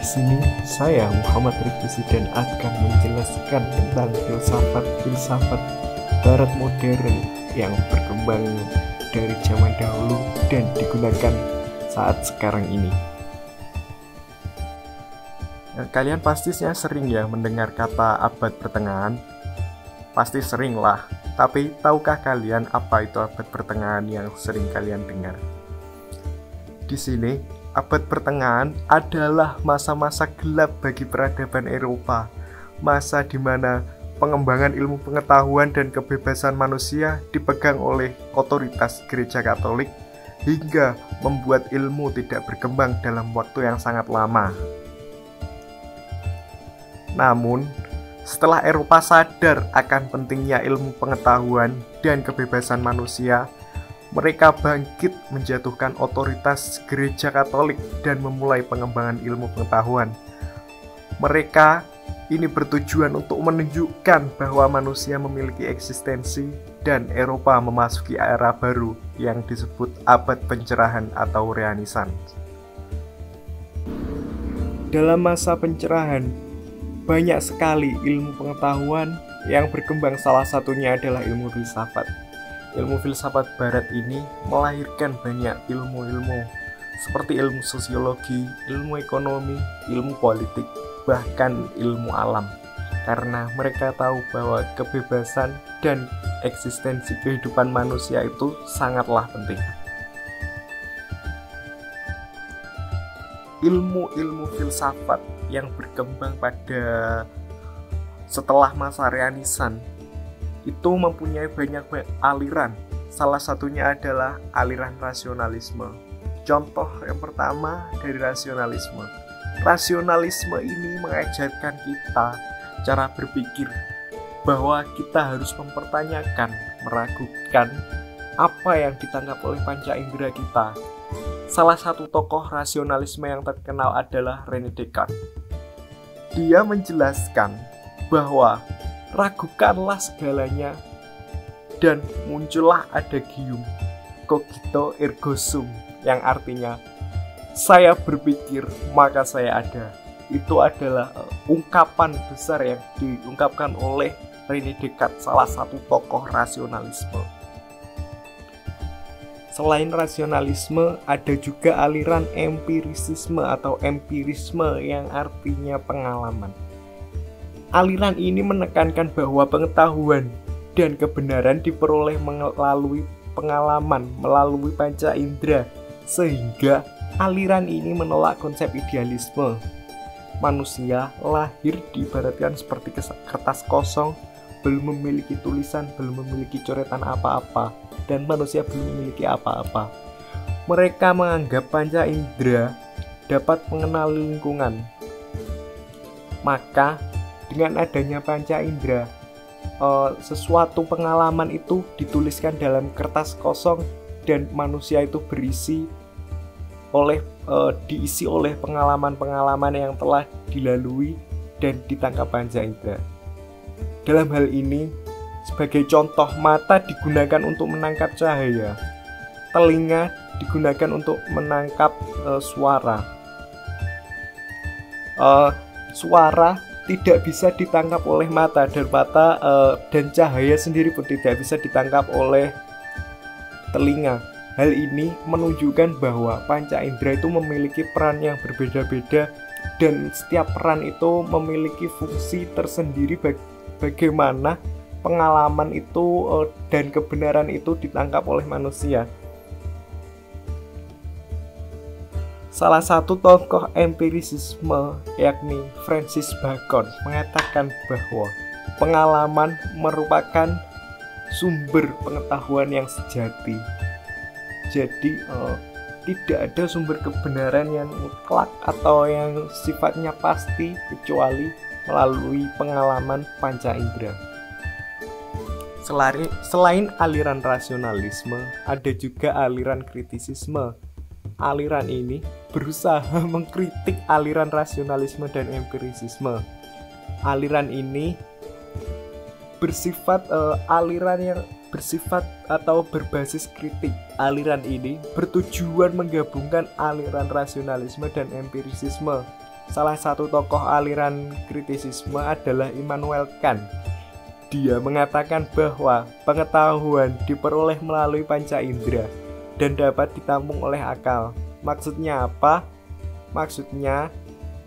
Di sini saya Muhammad Rifki Zidan akan menjelaskan tentang filsafat Barat modern yang berkembang dari zaman dahulu dan digunakan saat sekarang ini. Kalian pastinya sering ya mendengar kata abad pertengahan. Pasti sering lah. Tapi tahukah kalian apa itu abad pertengahan yang sering kalian dengar? Di sini, abad pertengahan adalah masa-masa gelap bagi peradaban Eropa. Masa di mana pengembangan ilmu pengetahuan dan kebebasan manusia dipegang oleh otoritas Gereja Katolik hingga membuat ilmu tidak berkembang dalam waktu yang sangat lama. Namun, setelah Eropa sadar akan pentingnya ilmu pengetahuan dan kebebasan manusia, mereka bangkit menjatuhkan otoritas Gereja Katolik dan memulai pengembangan ilmu pengetahuan. Mereka ini bertujuan untuk menunjukkan bahwa manusia memiliki eksistensi dan Eropa memasuki era baru yang disebut abad pencerahan atau Renaissance. Dalam masa pencerahan, banyak sekali ilmu pengetahuan yang berkembang, salah satunya adalah ilmu filsafat. Ilmu filsafat barat ini melahirkan banyak ilmu-ilmu seperti ilmu sosiologi, ilmu ekonomi, ilmu politik, bahkan ilmu alam. Karena mereka tahu bahwa kebebasan dan eksistensi kehidupan manusia itu sangatlah penting. Ilmu-ilmu filsafat yang berkembang pada setelah masa Renaissance itu mempunyai banyak aliran. Salah satunya adalah aliran rasionalisme. Contoh yang pertama dari rasionalisme. Rasionalisme ini mengajarkan kita cara berpikir bahwa kita harus mempertanyakan, meragukan apa yang ditangkap oleh panca indera kita. Salah satu tokoh rasionalisme yang terkenal adalah René Descartes. Dia menjelaskan bahwa ragukanlah segalanya dan muncullah adagium cogito ergo sum, yang artinya saya berpikir maka saya ada. Itu adalah ungkapan besar yang diungkapkan oleh René Descartes, salah satu tokoh rasionalisme. Selain rasionalisme, ada juga aliran empirisisme atau empirisme yang artinya pengalaman. Aliran ini menekankan bahwa pengetahuan dan kebenaran diperoleh melalui pengalaman, melalui panca indera, sehingga aliran ini menolak konsep idealisme. Manusia lahir diibaratkan seperti kertas kosong, belum memiliki tulisan, belum memiliki coretan apa-apa, dan manusia belum memiliki apa-apa. Mereka menganggap panca indera dapat mengenali lingkungan. Maka dengan adanya panca indera, sesuatu pengalaman itu dituliskan dalam kertas kosong dan manusia itu diisi oleh pengalaman-pengalaman yang telah dilalui dan ditangkap panca indera. Dalam hal ini, sebagai contoh, mata digunakan untuk menangkap cahaya, telinga digunakan untuk menangkap suara. Suara tidak bisa ditangkap oleh mata, dan cahaya sendiri pun tidak bisa ditangkap oleh telinga. Hal ini menunjukkan bahwa panca indera itu memiliki peran yang berbeda-beda, dan setiap peran itu memiliki fungsi tersendiri bagaimana pengalaman itu dan kebenaran itu ditangkap oleh manusia. Salah satu tokoh empirisisme yakni Francis Bacon mengatakan bahwa pengalaman merupakan sumber pengetahuan yang sejati. Jadi tidak ada sumber kebenaran yang mutlak atau yang sifatnya pasti kecuali melalui pengalaman panca indera. Selain aliran rasionalisme, ada juga aliran kritisisme. Aliran ini berusaha mengkritik aliran rasionalisme dan empirisisme. Aliran ini aliran yang bersifat atau berbasis kritik. Aliran ini bertujuan menggabungkan aliran rasionalisme dan empirisisme Salah satu tokoh aliran kritisisme adalah Immanuel Kant. Dia mengatakan bahwa pengetahuan diperoleh melalui panca indera dan dapat ditampung oleh akal. Maksudnya apa? Maksudnya,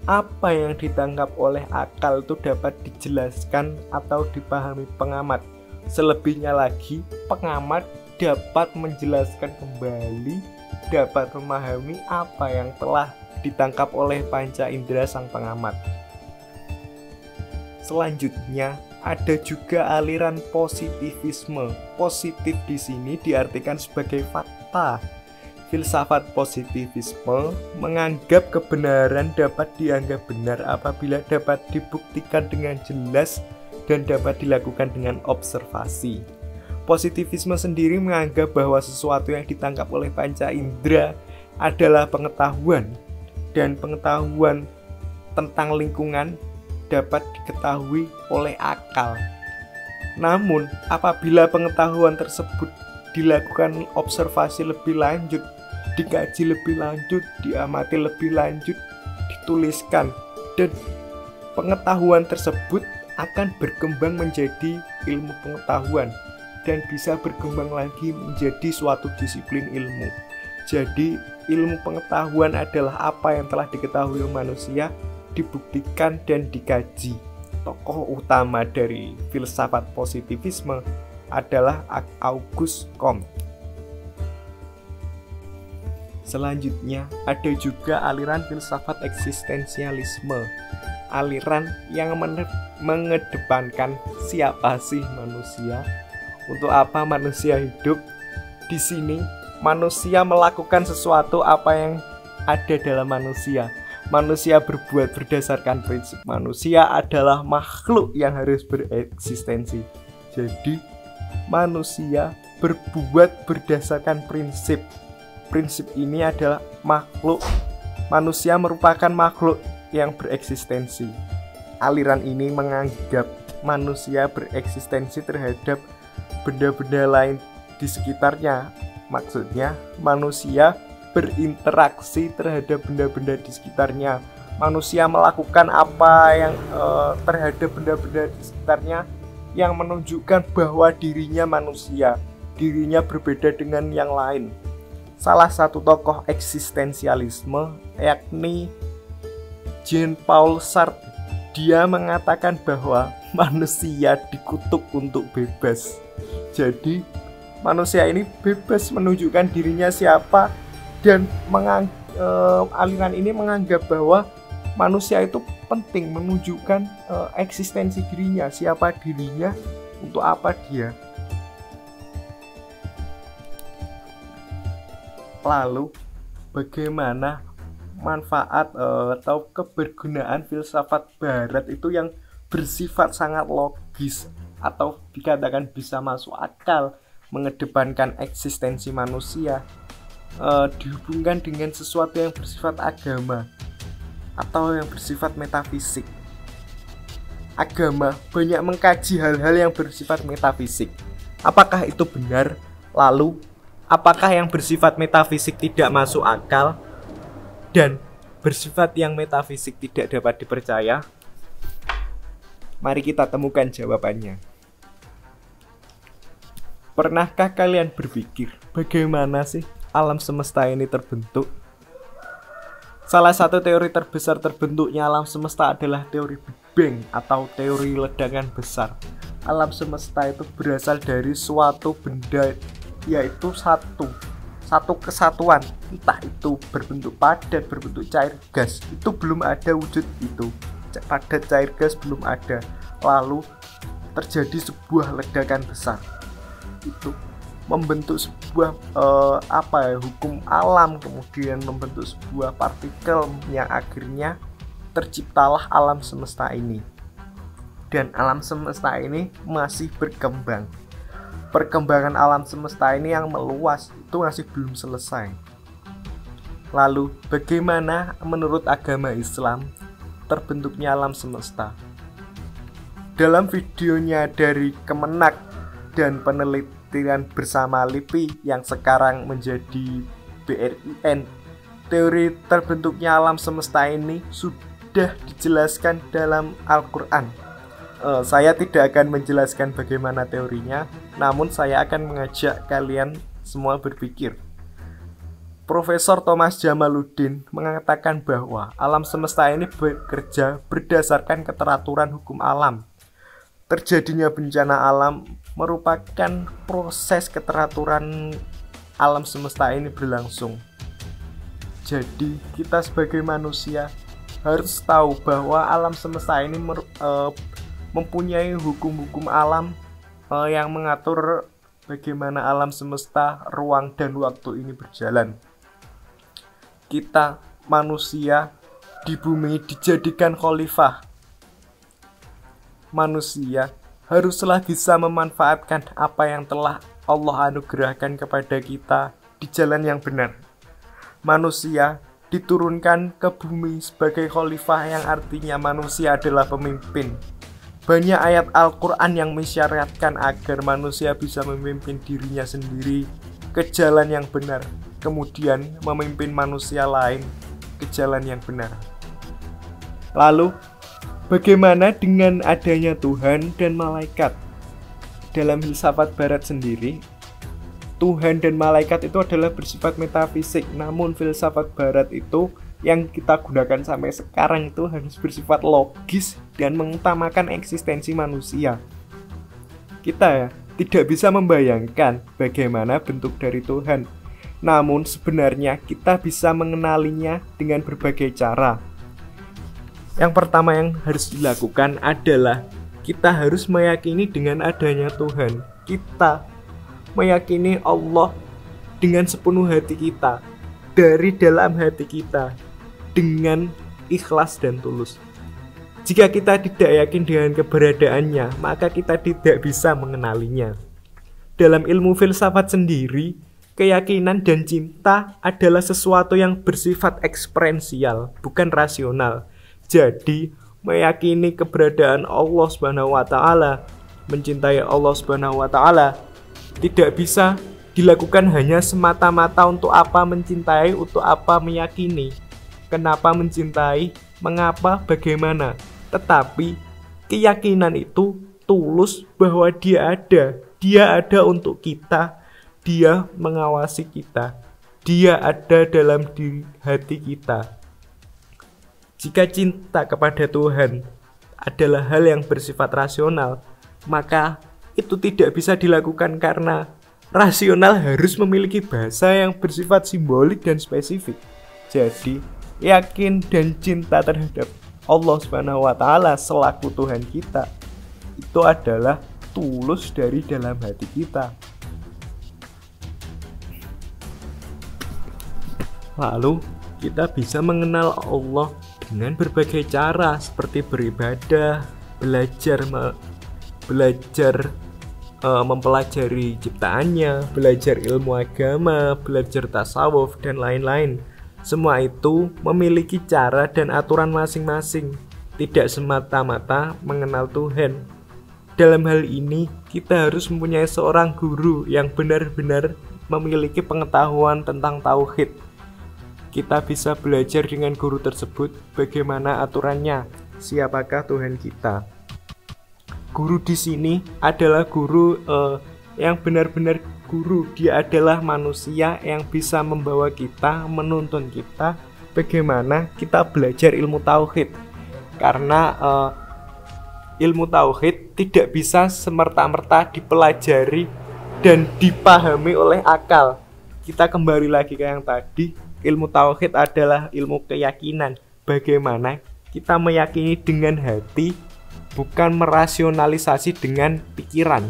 apa yang ditangkap oleh akal itu dapat dijelaskan atau dipahami pengamat. Selebihnya lagi, pengamat dapat menjelaskan kembali, dapat memahami apa yang telah ditangkap oleh panca indera sang pengamat. Selanjutnya, ada juga aliran positivisme. Positif di sini diartikan sebagai fakta. Filsafat positivisme menganggap kebenaran dapat dianggap benar apabila dapat dibuktikan dengan jelas dan dapat dilakukan dengan observasi. Positivisme sendiri menganggap bahwa sesuatu yang ditangkap oleh panca indera adalah pengetahuan, dan pengetahuan tentang lingkungan dapat diketahui oleh akal. Namun, apabila pengetahuan tersebut dilakukan observasi lebih lanjut, dikaji lebih lanjut, diamati lebih lanjut, dituliskan, dan pengetahuan tersebut akan berkembang menjadi ilmu pengetahuan dan bisa berkembang lagi menjadi suatu disiplin ilmu. Jadi, ilmu pengetahuan adalah apa yang telah diketahui oleh manusia, dibuktikan dan dikaji. Tokoh utama dari filsafat positivisme adalah Auguste Comte. Selanjutnya, ada juga aliran filsafat eksistensialisme, aliran yang mengedepankan siapa sih manusia, untuk apa manusia hidup. Di sini, manusia melakukan sesuatu apa yang ada dalam manusia. Manusia berbuat berdasarkan prinsip. Manusia adalah makhluk yang harus bereksistensi. Jadi, manusia berbuat berdasarkan prinsip. Prinsip ini adalah makhluk. Manusia merupakan makhluk yang bereksistensi. Aliran ini menganggap manusia bereksistensi terhadap benda-benda lain di sekitarnya. Maksudnya, manusia berinteraksi terhadap benda-benda di sekitarnya. Manusia melakukan apa yang terhadap benda-benda di sekitarnya yang menunjukkan bahwa dirinya manusia, dirinya berbeda dengan yang lain. Salah satu tokoh eksistensialisme yakni Jean-Paul Sartre. Dia mengatakan bahwa manusia dikutuk untuk bebas. Jadi manusia ini bebas menunjukkan dirinya siapa, dan aliran ini menganggap bahwa manusia itu penting menunjukkan eksistensi dirinya, siapa dirinya, untuk apa dia. Lalu, bagaimana manfaat atau kebergunaan filsafat barat itu yang bersifat sangat logis atau dikatakan bisa masuk akal, mengedepankan eksistensi manusia, dihubungkan dengan sesuatu yang bersifat agama atau yang bersifat metafisik. Agama banyak mengkaji hal-hal yang bersifat metafisik. Apakah itu benar? Lalu, apakah yang bersifat metafisik tidak masuk akal dan bersifat yang metafisik tidak dapat dipercaya? Mari kita temukan jawabannya. Pernahkah kalian berpikir bagaimana sih alam semesta ini terbentuk? Salah satu teori terbesar terbentuknya alam semesta adalah teori Big Bang atau teori ledakan besar. Alam semesta itu berasal dari suatu benda, yaitu satu kesatuan, entah itu berbentuk padat, berbentuk cair, gas. Itu belum ada wujud itu, padat, cair, gas belum ada. Lalu terjadi sebuah ledakan besar, itu membentuk sebuah hukum alam, kemudian membentuk sebuah partikel yang akhirnya terciptalah alam semesta ini. Dan alam semesta ini masih berkembang. Perkembangan alam semesta ini yang meluas itu masih belum selesai. Lalu, bagaimana menurut agama Islam terbentuknya alam semesta? Dalam videonya dari Kemenak dan penelitian bersama LIPI yang sekarang menjadi BRIN, teori terbentuknya alam semesta ini sudah sudah dijelaskan dalam Al-Quran. Saya tidak akan menjelaskan bagaimana teorinya, namun saya akan mengajak kalian semua berpikir. Profesor Thomas Jamaluddin mengatakan bahwa alam semesta ini bekerja berdasarkan keteraturan hukum alam. Terjadinya bencana alam merupakan proses keteraturan alam semesta ini berlangsung. Jadi kita sebagai manusia harus tahu bahwa alam semesta ini mempunyai hukum-hukum alam yang mengatur bagaimana alam semesta, ruang, dan waktu ini berjalan. Kita manusia di bumi dijadikan khalifah. Manusia haruslah bisa memanfaatkan apa yang telah Allah anugerahkan kepada kita di jalan yang benar. Manusia diturunkan ke bumi sebagai khalifah, yang artinya manusia adalah pemimpin. Banyak ayat Al-Quran yang mensyaratkan agar manusia bisa memimpin dirinya sendiri ke jalan yang benar, kemudian memimpin manusia lain ke jalan yang benar. Lalu, bagaimana dengan adanya Tuhan dan malaikat? Dalam filsafat barat sendiri, Tuhan dan malaikat itu adalah bersifat metafisik, namun filsafat barat itu yang kita gunakan sampai sekarang itu harus bersifat logis dan mengutamakan eksistensi manusia. Kita tidak bisa membayangkan bagaimana bentuk dari Tuhan, namun sebenarnya kita bisa mengenalinya dengan berbagai cara. Yang pertama yang harus dilakukan adalah kita harus meyakini dengan adanya Tuhan. Kita meyakini Allah dengan sepenuh hati kita, dari dalam hati kita, dengan ikhlas dan tulus. Jika kita tidak yakin dengan keberadaannya, maka kita tidak bisa mengenalinya. Dalam ilmu filsafat sendiri, keyakinan dan cinta adalah sesuatu yang bersifat eksperensial, bukan rasional. Jadi, meyakini keberadaan Allah Subhanahu wa taala, mencintai Allah Subhanahu wa taala tidak bisa dilakukan hanya semata-mata untuk apa mencintai, untuk apa meyakini. Kenapa mencintai, mengapa, bagaimana. Tetapi keyakinan itu tulus bahwa dia ada untuk kita, dia mengawasi kita, dia ada dalam hati kita. Jika cinta kepada Tuhan adalah hal yang bersifat rasional, maka itu tidak bisa dilakukan karena rasional harus memiliki bahasa yang bersifat simbolik dan spesifik. Jadi, yakin dan cinta terhadap Allah Subhanahu wa taala selaku Tuhan kita itu adalah tulus dari dalam hati kita. Lalu kita bisa mengenal Allah dengan berbagai cara, seperti beribadah, belajar mempelajari ciptaannya, belajar ilmu agama, belajar tasawuf, dan lain-lain. Semua itu memiliki cara dan aturan masing-masing, tidak semata-mata mengenal Tuhan. Dalam hal ini, kita harus mempunyai seorang guru yang benar-benar memiliki pengetahuan tentang tauhid. Kita bisa belajar dengan guru tersebut bagaimana aturannya, siapakah Tuhan kita. Guru di sini adalah guru yang benar-benar guru. Dia adalah manusia yang bisa membawa kita, menuntun kita bagaimana kita belajar ilmu tauhid. Karena ilmu tauhid tidak bisa semerta-merta dipelajari dan dipahami oleh akal. Kita kembali lagi ke yang tadi, ilmu tauhid adalah ilmu keyakinan. Bagaimana kita meyakini dengan hati, bukan merasionalisasi dengan pikiran.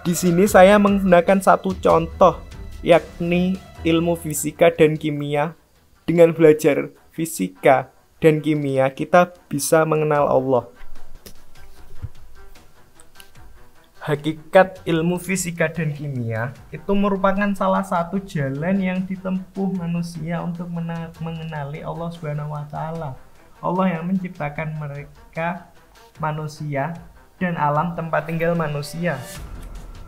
Di sini saya menggunakan satu contoh, yakni ilmu fisika dan kimia. Dengan belajar fisika dan kimia, kita bisa mengenal Allah. Hakikat ilmu fisika dan kimia itu merupakan salah satu jalan yang ditempuh manusia untuk mengenali Allah Subhanahu wa taala. Allah yang menciptakan mereka, manusia, dan alam tempat tinggal manusia.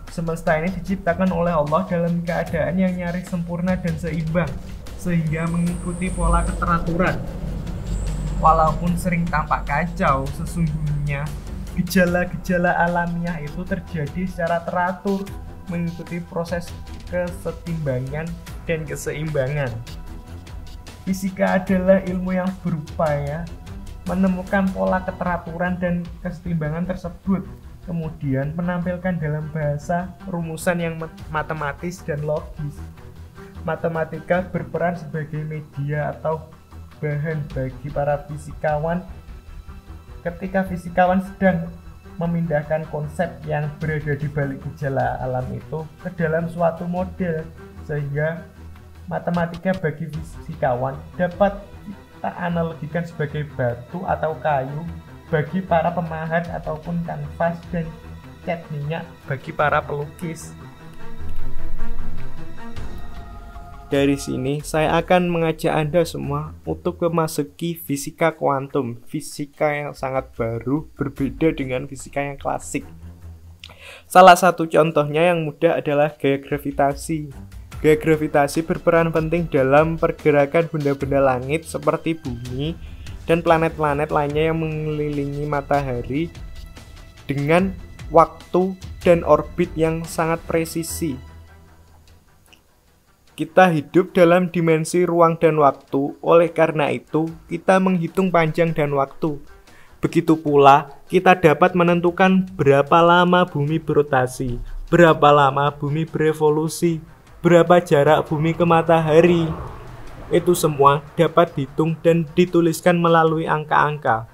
Semesta ini diciptakan oleh Allah dalam keadaan yang nyaris sempurna dan seimbang. sehingga mengikuti pola keteraturan. Walaupun sering tampak kacau, sesungguhnya gejala-gejala alamiah itu terjadi secara teratur, mengikuti proses kesetimbangan dan keseimbangan. Fisika adalah ilmu yang berupaya menemukan pola keteraturan dan kesetimbangan tersebut, kemudian menampilkan dalam bahasa rumusan yang matematis dan logis. Matematika berperan sebagai media atau bahan bagi para fisikawan ketika fisikawan sedang memindahkan konsep yang berada di balik gejala alam itu ke dalam suatu model, sehingga matematika bagi fisikawan dapat kita analogikan sebagai batu atau kayu bagi para pemahat ataupun kanvas dan cat minyak bagi para pelukis. Dari sini, saya akan mengajak Anda semua untuk memasuki fisika kuantum, fisika yang sangat baru, berbeda dengan fisika yang klasik. Salah satu contohnya yang mudah adalah gaya gravitasi. Gaya gravitasi berperan penting dalam pergerakan benda-benda langit seperti bumi dan planet-planet lainnya yang mengelilingi matahari dengan waktu dan orbit yang sangat presisi. Kita hidup dalam dimensi ruang dan waktu, oleh karena itu kita menghitung panjang dan waktu. Begitu pula, kita dapat menentukan berapa lama bumi berotasi, berapa lama bumi berevolusi, berapa jarak bumi ke matahari. Itu semua dapat dihitung dan dituliskan melalui angka-angka.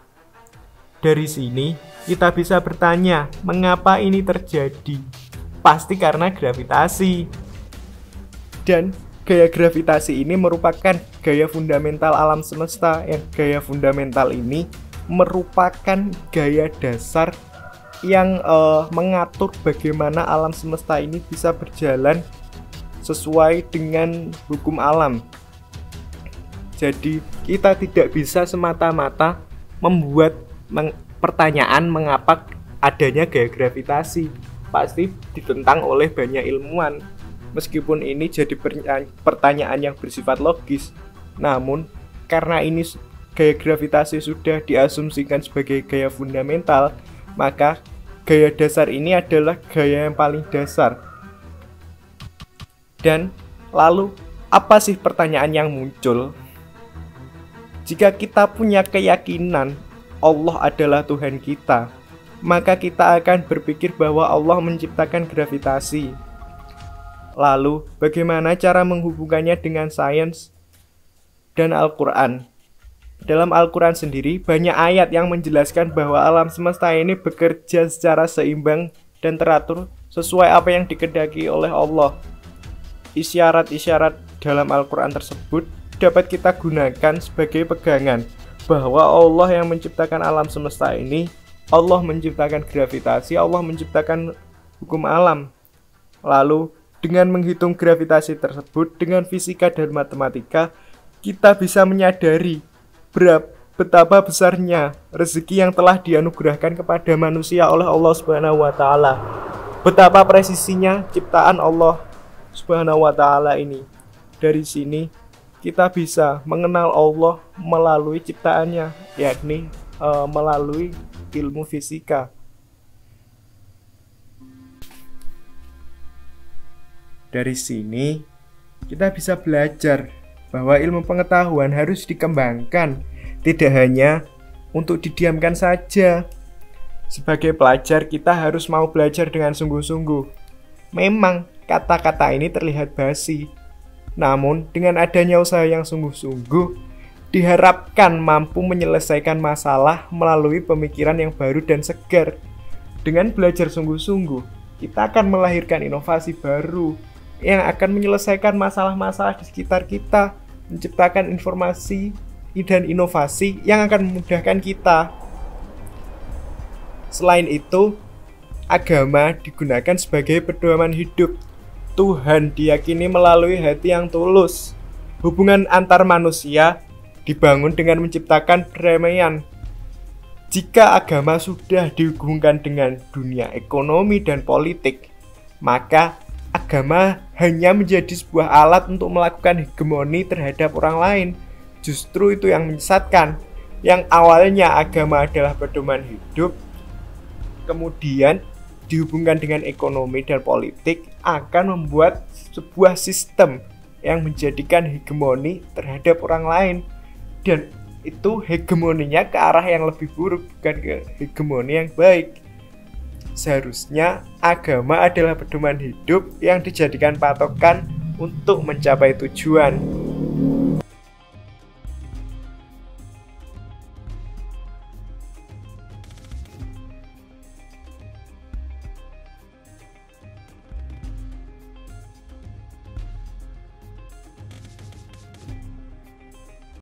Dari sini, kita bisa bertanya, mengapa ini terjadi? Pasti karena gravitasi. Dan gaya gravitasi ini merupakan gaya fundamental alam semesta, yang gaya fundamental ini merupakan gaya dasar yang mengatur bagaimana alam semesta ini bisa berjalan sesuai dengan hukum alam. Jadi kita tidak bisa semata-mata membuat pertanyaan mengapa adanya gaya gravitasi. Pasti ditentang oleh banyak ilmuwan. Meskipun ini jadi pertanyaan yang bersifat logis, namun karena ini gaya gravitasi sudah diasumsikan sebagai gaya fundamental, maka gaya dasar ini adalah gaya yang paling dasar. Dan lalu apa sih pertanyaan yang muncul? Jika kita punya keyakinan Allah adalah Tuhan kita, maka kita akan berpikir bahwa Allah menciptakan gravitasi. Lalu, bagaimana cara menghubungkannya dengan sains dan Al-Quran? Dalam Al-Quran sendiri, banyak ayat yang menjelaskan bahwa alam semesta ini bekerja secara seimbang dan teratur sesuai apa yang dikehendaki oleh Allah. Isyarat-isyarat dalam Al-Quran tersebut dapat kita gunakan sebagai pegangan bahwa Allah yang menciptakan alam semesta ini, Allah menciptakan gravitasi, Allah menciptakan hukum alam. Lalu, dengan menghitung gravitasi tersebut dengan fisika dan matematika, kita bisa menyadari betapa besarnya rezeki yang telah dianugerahkan kepada manusia oleh Allah Subhanahu wa taala. Betapa presisinya ciptaan Allah Subhanahu wa taala ini. Dari sini kita bisa mengenal Allah melalui ciptaannya, yakni melalui ilmu fisika. Dari sini, kita bisa belajar bahwa ilmu pengetahuan harus dikembangkan, tidak hanya untuk didiamkan saja. Sebagai pelajar, kita harus mau belajar dengan sungguh-sungguh. Memang, kata-kata ini terlihat basi. Namun, dengan adanya usaha yang sungguh-sungguh, diharapkan mampu menyelesaikan masalah melalui pemikiran yang baru dan segar. Dengan belajar sungguh-sungguh, kita akan melahirkan inovasi baru yang akan menyelesaikan masalah-masalah di sekitar kita, menciptakan informasi dan inovasi yang akan memudahkan kita. Selain itu, agama digunakan sebagai pedoman hidup. Tuhan diyakini melalui hati yang tulus. Hubungan antar manusia dibangun dengan menciptakan perdamaian. Jika agama sudah dihubungkan dengan dunia ekonomi dan politik, maka agama hanya menjadi sebuah alat untuk melakukan hegemoni terhadap orang lain. Justru itu yang menyesatkan. Yang awalnya agama adalah pedoman hidup, kemudian dihubungkan dengan ekonomi dan politik, akan membuat sebuah sistem yang menjadikan hegemoni terhadap orang lain. Dan itu hegemoninya ke arah yang lebih buruk, bukan ke hegemoni yang baik. Seharusnya agama adalah pedoman hidup yang dijadikan patokan untuk mencapai tujuan.